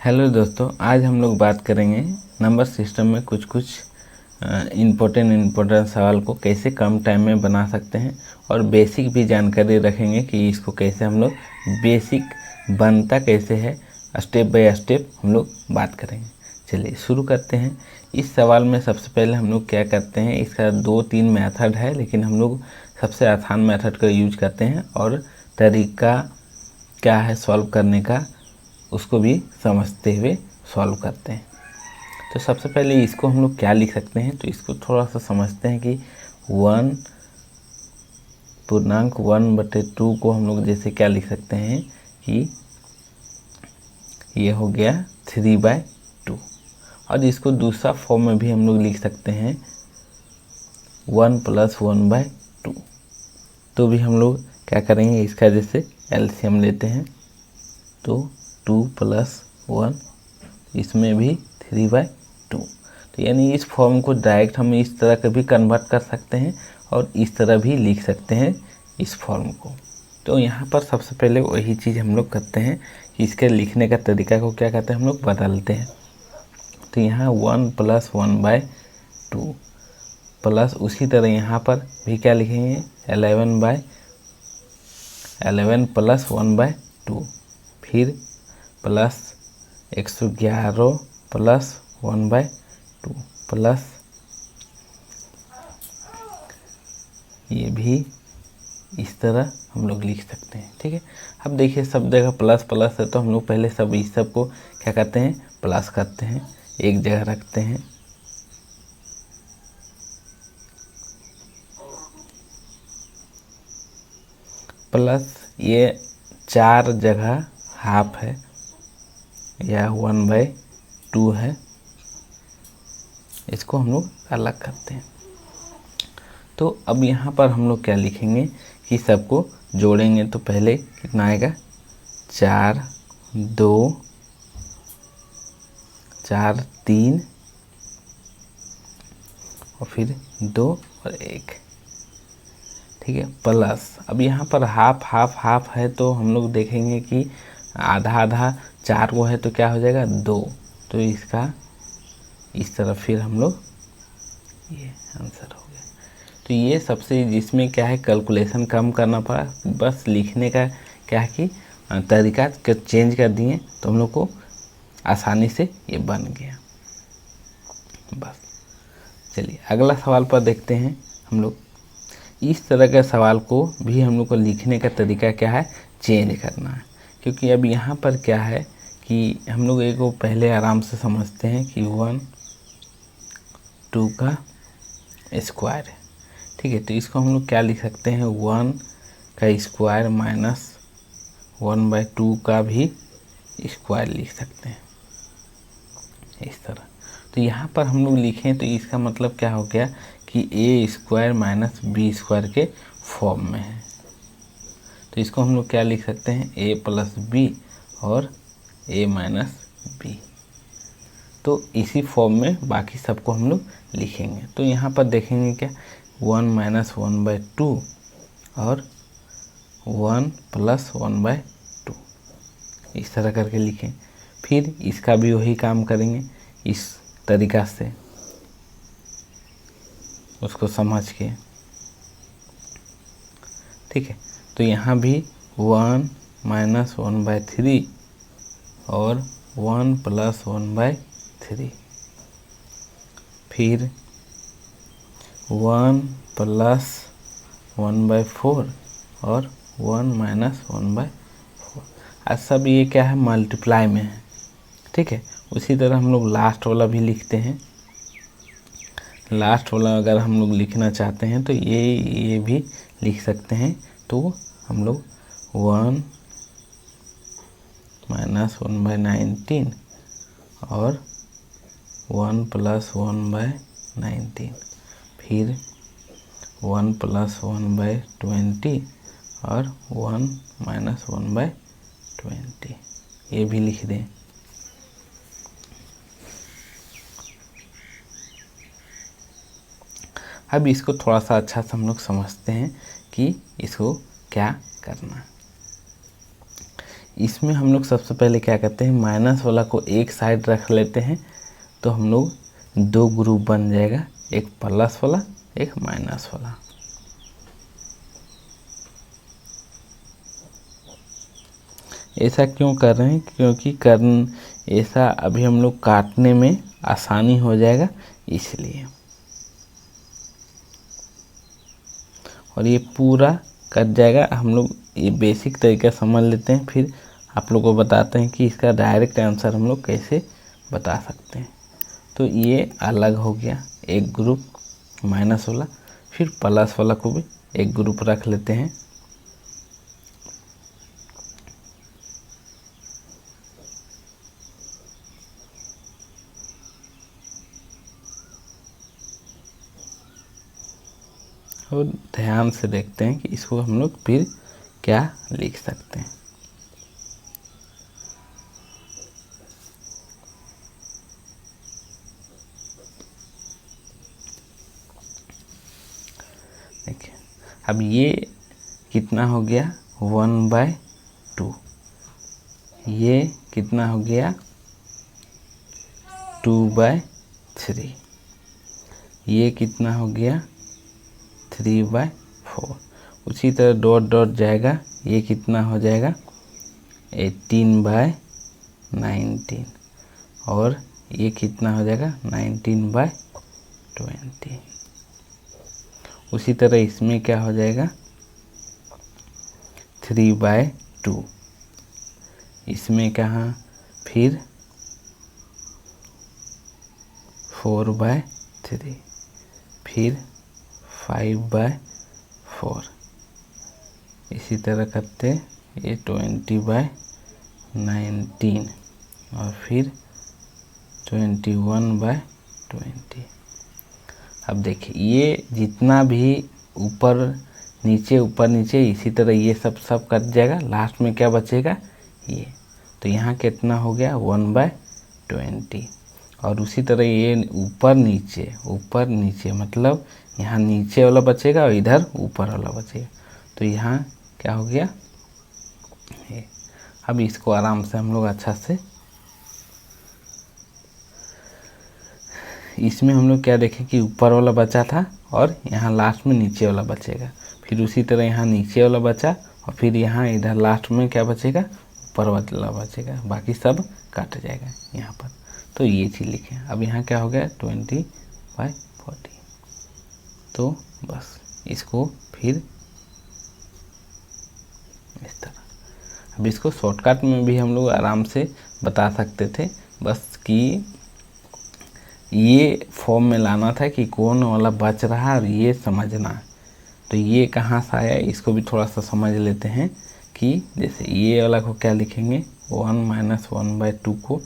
Hello दोस्तों, आज हम लोग बात करेंगे नंबर सिस्टम में कुछ इम्पोर्टेंट सवाल को कैसे कम टाइम में बना सकते हैं और बेसिक भी जानकारी रखेंगे कि इसको कैसे हम लोग बेसिक बनता कैसे है, स्टेप बाय स्टेप हम लोग बात करेंगे। चलिए शुरू करते हैं। इस सवाल में सबसे पहले हम लोग क्या करते हैं, इसका 2-3 मेथड है, लेकिन हम लोग सबसे आसान मेथड का यूज करते हैं और तरीका क्या है सॉल्व करने का उसको भी समझते हुए सॉल्व करते हैं। तो सबसे पहले इसको हम लोग क्या लिख सकते हैं, तो इसको थोड़ा सा समझते हैं कि 1/1/2 को हम लोग जैसे क्या लिख सकते हैं कि ये हो गया 3/2। और इसको दूसरा फॉर्म में भी हम लोग लिख सकते हैं 1 + 1/2। तो भी हम लोग क्या करेंगे, इसका जैसे एलसीएम लेते हैं तो 2 + 1, इसमें भी 3/2। तो यानी इस फॉर्म को डायरेक्ट हम इस तरह का भी कन्वर्ट कर सकते हैं और इस तरह भी लिख सकते हैं इस फॉर्म को। तो यहाँ पर सबसे पहले वही चीज़ हम लोग करते हैं कि इसके लिखने का तरीका को क्या कहते हैं, हम लोग बदलते हैं। तो यहाँ 1 + 1/2 प्लस उसी तरह यहाँ पर भी क्या लिखेंगे 11 + 1/2, फिर प्लस 111 + 1/2 प्लस ये भी इस तरह हम लोग लिख सकते हैं। ठीक है, अब देखिए सब जगह प्लस प्लस है तो हम लोग पहले सब इस सब को क्या करते हैं, प्लस करते हैं, एक जगह रखते हैं। प्लस ये 4 जगह हाफ है या 1/2 है, इसको हम लोग अलग करते हैं। तो अब यहाँ पर हम लोग क्या लिखेंगे कि सबको जोड़ेंगे तो पहले कितना आएगा 4 2 4 3 और फिर 2 और 1। ठीक है, प्लस अब यहाँ पर हाफ हाफ हाफ है तो हम लोग देखेंगे कि आधा आधा 4 को है तो क्या हो जाएगा 2। तो इसका इस तरह फिर हम लोग ये आंसर हो गया। तो ये सबसे जिसमें क्या है कैलकुलेशन कम करना पड़ा, बस लिखने का क्या है कि तरीका चेंज कर दिए तो हम लोग को आसानी से ये बन गया। बस चलिए अगला सवाल पर देखते हैं। हम लोग इस तरह के सवाल को भी हम लोग को लिखने का तरीका क्या है चेंज करना है, क्योंकि अब यहाँ पर क्या है कि हम लोग एक को पहले आराम से समझते हैं कि 1 2 का स्क्वायर है। ठीक है, तो इसको हम लोग क्या लिख सकते हैं 1 का स्क्वायर माइनस 1/2 का भी स्क्वायर लिख सकते हैं इस तरह। तो यहाँ पर हम लोग लिखें तो इसका मतलब क्या हो गया कि a² माइनस b² के फॉर्म में है। तो इसको हम लोग क्या लिख सकते हैं a + b और a - b। तो इसी फॉर्म में बाकी सबको हम लोग लिखेंगे। तो यहाँ पर देखेंगे क्या 1 - 1/2 और 1 + 1/2 इस तरह करके लिखें। फिर इसका भी वही काम करेंगे इस तरीका से उसको समझ के। ठीक है, तो यहाँ भी 1 - 1/3 और 1 + 1/3, फिर 1 + 1/4 और 1 - 1/4। आज सब ये क्या है मल्टीप्लाई में है। ठीक है, उसी तरह हम लोग लास्ट वाला भी लिखते हैं। लास्ट वाला अगर हम लोग लिखना चाहते हैं तो ये भी लिख सकते हैं। तो हम लोग 1 - 1/19 और 1 + 1/19, फिर 1 + 1/20 और 1 - 1/20 ये भी लिख दें। अब इसको थोड़ा सा अच्छा से हम लोग समझते हैं कि इसको क्या करना है। इसमें हम लोग सबसे पहले क्या करते हैं, माइनस वाला को एक साइड रख लेते हैं, तो हम लोग दो ग्रुप बन जाएगा, एक प्लस वाला एक माइनस वाला। ऐसा क्यों कर रहे हैं, क्योंकि ऐसा अभी हम लोग काटने में आसानी हो जाएगा इसलिए। और ये पूरा कट जाएगा। हम लोग ये बेसिक तरीका समझ लेते हैं, फिर आप लोग को बताते हैं कि इसका डायरेक्ट आंसर हम लोग कैसे बता सकते हैं। तो ये अलग हो गया एक ग्रुप माइनस वाला, फिर प्लस वाला को भी एक ग्रुप रख लेते हैं। और ध्यान से देखते हैं कि इसको हम लोग फिर क्या लिख सकते हैं। देखिए अब ये कितना हो गया 1/2, ये कितना हो गया 2/3, ये कितना हो गया 3/4। उसी तरह डॉट डॉट जाएगा, ये कितना हो जाएगा 18/19, और ये कितना हो जाएगा 19/20। उसी तरह इसमें क्या हो जाएगा 3/2, इसमें कहाँ फिर 4/3, फिर 5/4। इसी तरह करते ये 20/19 और फिर 21/20। अब देखिए ये जितना भी ऊपर नीचे इसी तरह ये सब कट जाएगा, लास्ट में क्या बचेगा ये। तो यहाँ कितना हो गया 1/20। और उसी तरह ये ऊपर नीचे मतलब यहाँ नीचे वाला बचेगा और इधर ऊपर वाला बचेगा। तो यहाँ क्या हो गया ये। अब इसको आराम से हम लोग अच्छा से, इसमें हम लोग क्या देखें कि ऊपर वाला बचा था और यहाँ लास्ट में नीचे वाला बचेगा। फिर उसी तरह यहाँ नीचे वाला बचा और फिर यहाँ इधर लास्ट में क्या बचेगा ऊपर वाला बचेगा, बाकी सब काट जाएगा यहाँ पर। तो ये चीज़ लिखें। अब यहाँ क्या हो गया 20/40। तो बस इसको फिर इस तरह। अब इसको शॉर्टकट में भी हम लोग आराम से बता सकते थे, बस कि ये फॉर्म में लाना था कि कौन वाला बच रहा है और ये समझना। तो ये कहाँ से आया इसको भी थोड़ा सा समझ लेते हैं कि जैसे ये वाला को क्या लिखेंगे 1 - 1/2 को,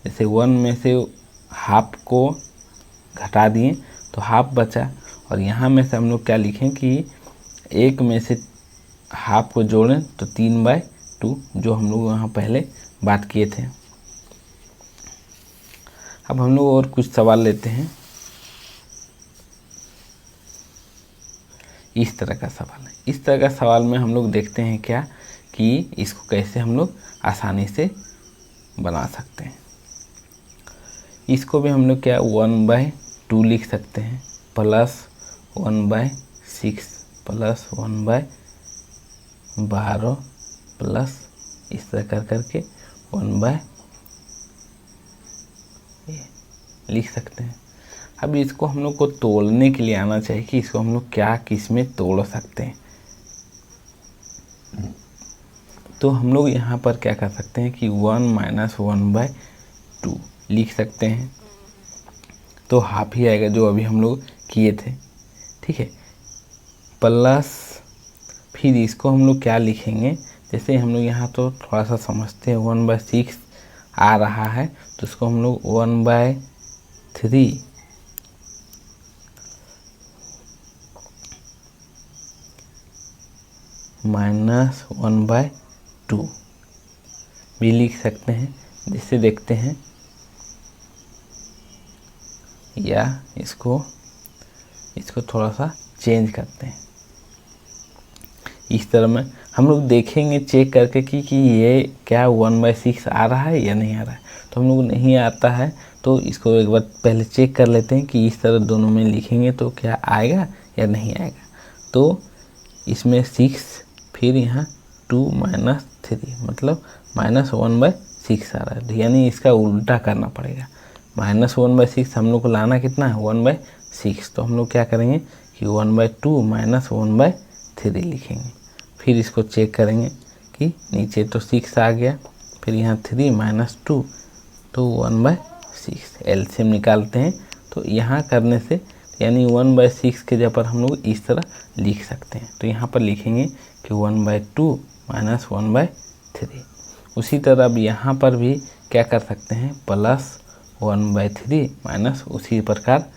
जैसे 1 में से हाफ को घटा दिए तो हाफ बचा, और यहाँ में से हम लोग क्या लिखें कि 1 में से हाफ को जोड़ें तो 3/2, जो हम लोग वहाँ पहले बात किए थे। अब हम लोग और कुछ सवाल लेते हैं। इस तरह का सवाल है, इस तरह का सवाल में हम लोग देखते हैं क्या कि इसको कैसे हम लोग आसानी से बना सकते हैं। इसको भी हम लोग क्या 1/2 लिख सकते हैं, प्लस 1/6 प्लस 1/12 प्लस इस तरह कर करके 1/, लिख सकते हैं। अब इसको हम लोग को तोड़ने के लिए आना चाहिए कि इसको हम लोग क्या किस में तोड़ सकते हैं। तो हम लोग यहाँ पर क्या कर सकते हैं कि 1 - 1/2 लिख सकते हैं, तो हाफ ही आएगा जो अभी हम लोग किए थे, ठीक है। प्लस फिर इसको हम लोग क्या लिखेंगे, जैसे हम लोग यहाँ तो थोड़ा सा समझते हैं 1/6 आ रहा है, तो इसको हम लोग 1/3 माइनस 1/2 भी लिख सकते हैं। जिससे देखते हैं, या इसको थोड़ा सा चेंज करते हैं। इस तरह में हम लोग देखेंगे चेक करके कि ये क्या 1/6 आ रहा है या नहीं आ रहा है। तो हम लोग नहीं आता है तो इसको एक बार पहले चेक कर लेते हैं कि इस तरह दोनों में लिखेंगे तो क्या आएगा या नहीं आएगा। तो इसमें 6 फिर यहाँ 2 - 3 मतलब -1/6 आ रहा है, यानी इसका उल्टा करना पड़ेगा। -1/6 हम लोग को लाना कितना है 1/6, तो हम लोग क्या करेंगे कि 1/2 - 1/3 लिखेंगे। फिर इसको चेक करेंगे कि नीचे तो 6 आ गया, फिर यहाँ 3 - 2 तो 1/6 एलसीएम निकालते हैं। तो यहाँ करने से यानी 1/6 के जगह पर हम लोग इस तरह लिख सकते हैं। तो यहाँ पर लिखेंगे कि 1/2 - 1/3। उसी तरह अब यहाँ पर भी क्या कर सकते हैं +1/3 माइनस उसी प्रकार,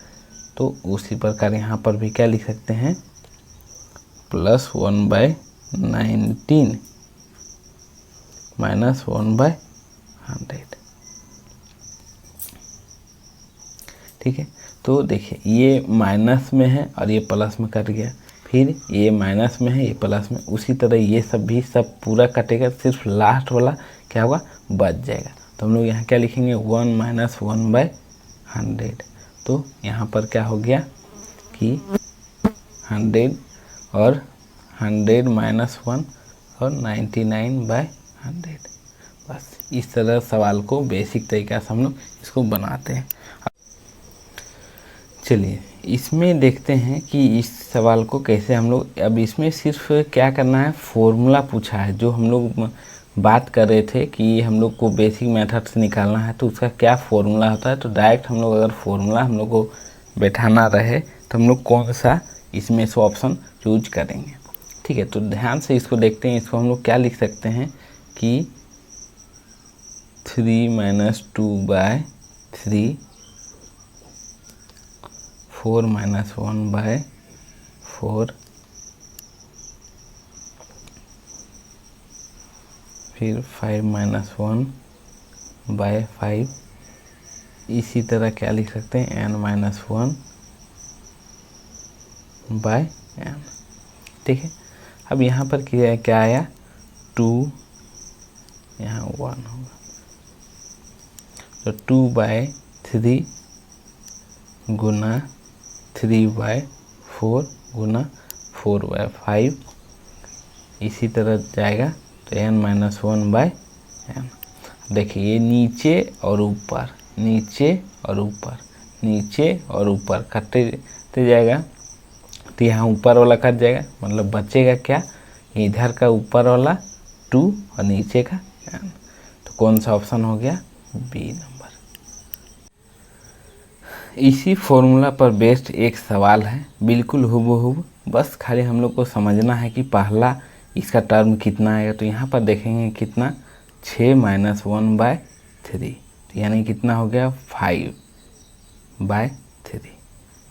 तो उसी प्रकार यहाँ पर भी क्या लिख सकते हैं +1/19 - 1/100। ठीक है, तो देखिए ये माइनस में है और ये प्लस में कट गया, फिर ये माइनस में है ये प्लस में, उसी तरह ये सब भी सब पूरा कटेगा, सिर्फ लास्ट वाला क्या होगा बच जाएगा। तो हम लोग यहाँ क्या लिखेंगे 1 - 1/100। तो यहाँ पर क्या हो गया कि 100 और 100 - 1 और 99/100। बस इस तरह सवाल को बेसिक तरीक़ा से हम लोग इसको बनाते हैं। चलिए इसमें देखते हैं कि इस सवाल को कैसे हम लोग, अब इसमें सिर्फ क्या करना है फॉर्मूला पूछा है, जो हम लोग बात कर रहे थे कि हम लोग को बेसिक मेथड से निकालना है तो उसका क्या फॉर्मूला होता है। तो डायरेक्ट हम लोग अगर फॉर्मूला हम लोग को बैठाना रहे तो हम लोग कौन सा इसमें से ऑप्शन चूज करेंगे। ठीक है, तो ध्यान से इसको देखते हैं। इसको हम लोग क्या लिख सकते हैं कि 3 - 2/3 4 - 1/4 फिर 5 - 1/5। इसी तरह क्या लिख सकते हैं n - 1/n। ठीक है, अब यहाँ पर क्या आया 2, यहाँ 1 होगा, तो 2/3 गुना 3/4 गुना 4/5, इसी तरह जाएगा तो n - 1/n। देखिए ये नीचे और ऊपर, नीचे और ऊपर, नीचे और ऊपर कटते जाएगा, तो यहाँ ऊपर वाला कट जाएगा, मतलब बचेगा क्या इधर का ऊपर वाला 2 और नीचे का n। तो कौन सा ऑप्शन हो गया बी नंबर। इसी फॉर्मूला पर बेस्ड एक सवाल है, बिल्कुल हुबहू, बस खाली हम लोग को समझना है कि पहला इसका टर्म कितना आएगा। तो यहाँ पर देखेंगे कितना 6 - 1/3, तो यानी कितना हो गया 5/3।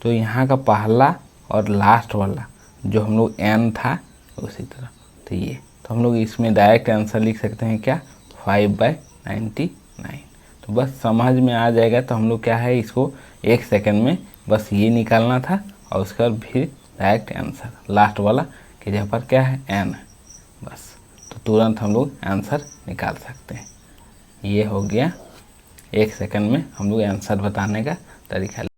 तो यहाँ का पहला और लास्ट वाला जो हम लोग n था उसी तरह, तो ये तो हम लोग इसमें डायरेक्ट आंसर लिख सकते हैं क्या 5/99। तो बस समझ में आ जाएगा। तो हम लोग क्या है इसको 1 सेकंड में बस ये निकालना था और उसका फिर डायरेक्ट आंसर लास्ट वाला कि जहाँ पर क्या है n है, बस तो तुरंत हम लोग आंसर निकाल सकते हैं। ये हो गया 1 सेकंड में हम लोग आंसर बताने का तरीका।